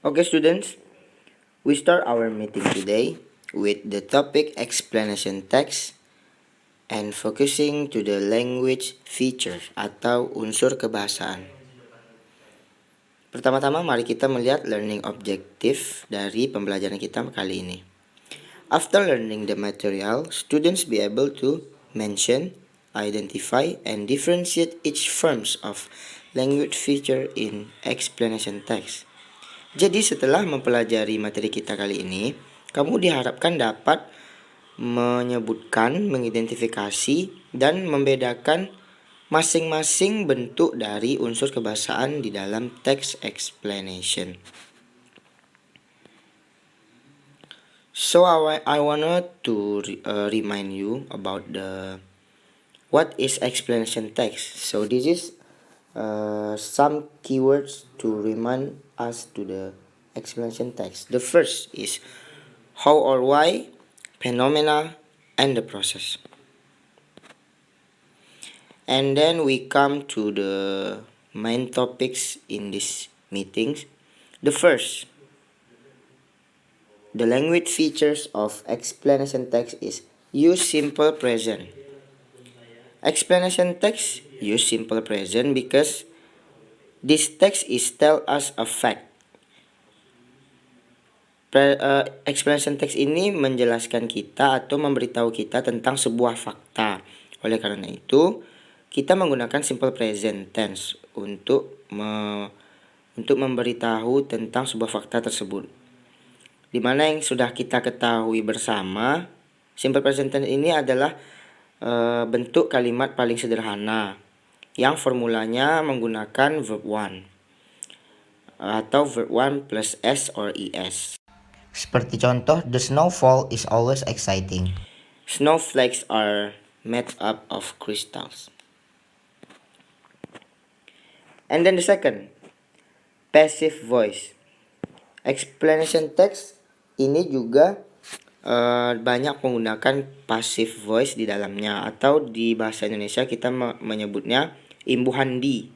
Okay, students, we start our meeting today with the topic explanation text and focusing to the language feature atau unsur kebahasaan. Pertama-tama mari kita melihat learning objective dari pembelajaran kita kali ini. After learning the material, students be able to mention, identify, and differentiate each forms of language feature in explanation text. Jadi setelah mempelajari materi kita kali ini, kamu diharapkan dapat menyebutkan, mengidentifikasi, dan membedakan masing-masing bentuk dari unsur kebahasaan di dalam text explanation. So I wanted to remind you about what is explanation text. So this is some keywords to remind us to the explanation text. The first is how or why, phenomena, and the process. And then we come to the main topics in these meetings. The first, the language features of explanation text is use simple present. Explanation text use simple present because this text is tell us a fact. Explanation text ini menjelaskan kita atau memberitahu kita tentang sebuah fakta. Oleh karena itu, kita menggunakan simple present tense untuk memberitahu tentang sebuah fakta tersebut. Di mana yang sudah kita ketahui bersama, simple present tense ini adalah bentuk kalimat paling sederhana yang formulanya menggunakan verb one atau verb one plus s or es. Seperti contoh, the snowfall is always exciting. Snowflakes are made up of crystals. And then the second, passive voice. Explanation text ini juga banyak menggunakan passive voice di dalamnya, atau di bahasa Indonesia kita menyebutnya imbuhan di.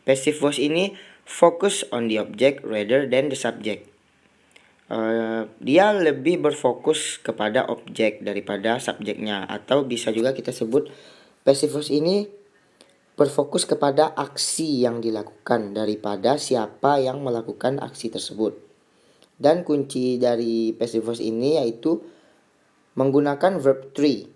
Passive voice ini focus on the object rather than the subject. Dia lebih berfokus kepada objek daripada subjeknya, atau bisa juga kita sebut passive voice ini berfokus kepada aksi yang dilakukan daripada siapa yang melakukan aksi tersebut. Dan kunci dari passive voice ini yaitu menggunakan verb 3.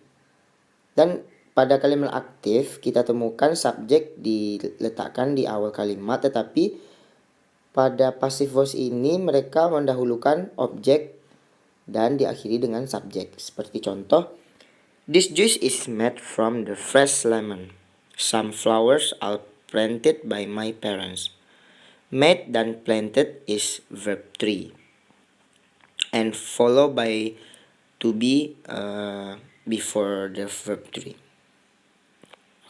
Dan pada kalimat aktif kita temukan subjek diletakkan di awal kalimat, tetapi pada passive voice ini mereka mendahulukan objek dan diakhiri dengan subjek. Seperti contoh, this juice is made from the fresh lemon. Some flowers are planted by my parents. Made dan planted is verb 3. And followed by to be before the verb 3.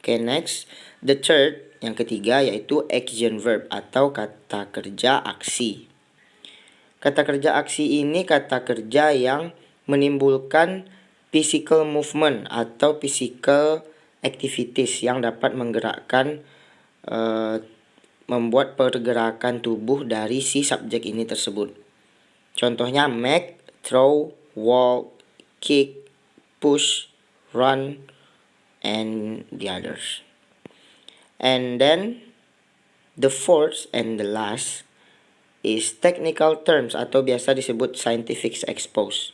Okay, next. The third, yang ketiga, yaitu action verb atau kata kerja aksi. Kata kerja aksi ini kata kerja yang menimbulkan physical movement atau physical activities yang dapat menggerakkan, membuat pergerakan tubuh dari si subjek ini tersebut. Contohnya make, throw, walk, kick, push, run, and the others. And then the fourth and the last is technical terms atau biasa disebut scientific expose.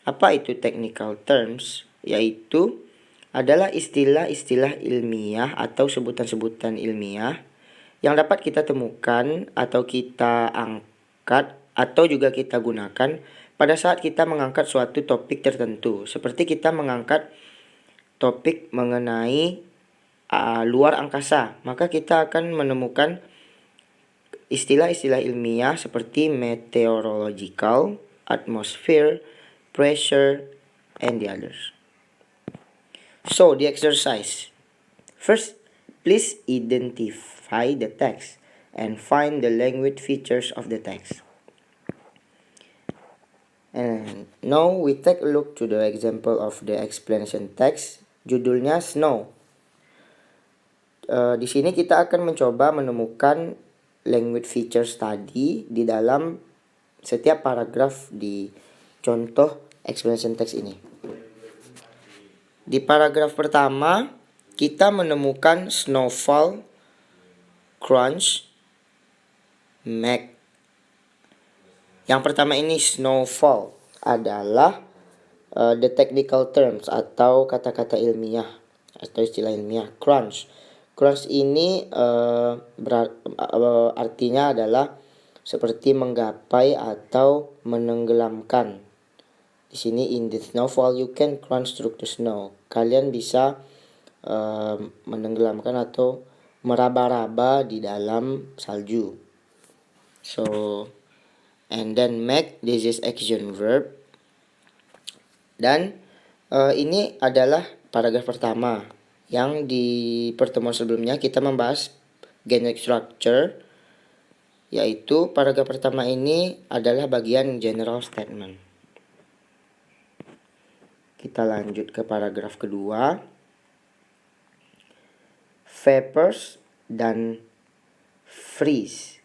Apa itu technical terms? Yaitu adalah istilah-istilah ilmiah atau sebutan-sebutan ilmiah yang dapat kita temukan atau kita angkat atau juga kita gunakan pada saat kita mengangkat suatu topik tertentu. Seperti kita mengangkat topik mengenai luar angkasa, maka kita akan menemukan istilah-istilah ilmiah seperti meteorological, atmosphere, pressure, and the others. So, the exercise. First, please identify the text and find the language features of the text. And now we take a look to the example of the explanation text. Judulnya Snow. Di sini kita akan mencoba menemukan language features tadi di dalam setiap paragraf di contoh explanation text ini. Di paragraf pertama, kita menemukan snowfall, crunch, make. Yang pertama ini snowfall adalah the technical terms atau kata-kata ilmiah atau istilah ilmiah. Crunch ini artinya adalah seperti menggapai atau menenggelamkan. Di sini in the snowfall you can crunch through the snow. Kalian bisa menenggelamkan atau meraba-raba di dalam salju. So, and then make, this is action verb. Dan ini adalah paragraf pertama. Yang di pertemuan sebelumnya kita membahas generic structure, yaitu paragraf pertama ini adalah bagian general statement. Kita lanjut ke paragraf kedua. Vapors dan freeze.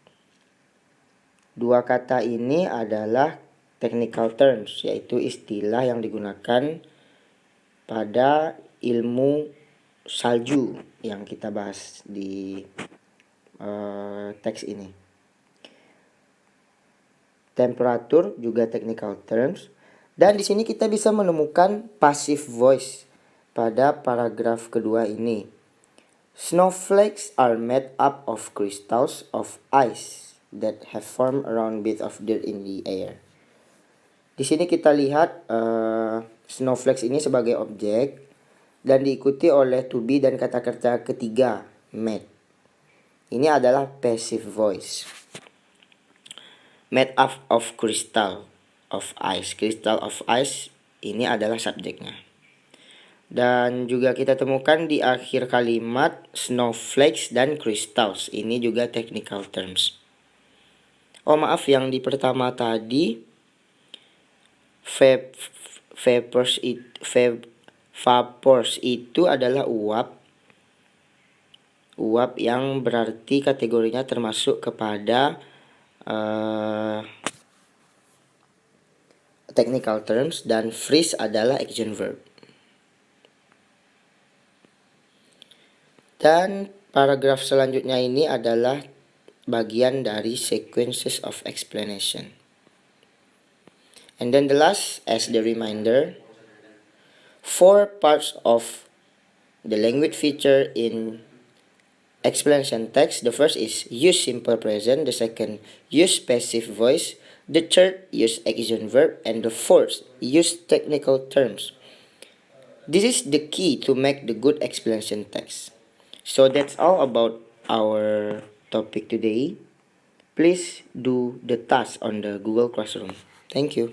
Dua kata ini adalah technical terms, yaitu istilah yang digunakan pada ilmu salju yang kita bahas di teks ini. Temperatur juga technical terms. Dan di sini kita bisa menemukan passive voice pada paragraf kedua ini. Snowflakes are made up of crystals of ice that have formed around bits of dirt in the air. Di sini kita lihat snowflakes ini sebagai objek dan diikuti oleh to be dan kata-kata ketiga made. Ini adalah passive voice. Made up of crystal of ice. Crystal of ice ini adalah subjeknya. Dan juga kita temukan di akhir kalimat snowflakes dan crystals. Ini juga technical terms. Oh maaf, yang di pertama tadi vapors itu adalah uap. Uap yang berarti kategorinya termasuk kepada technical terms, dan freeze adalah action verb. Dan paragraf selanjutnya ini adalah bagian dari sequences of explanation. And then the last, as the reminder, 4 parts of the language feature in explanation text. The first is use simple present. The second, use passive voice. The third, use action verb. And the fourth, use technical terms. This is the key to make the good explanation text. So that's all about our topic today. Please do the task on the Google Classroom. Thank you.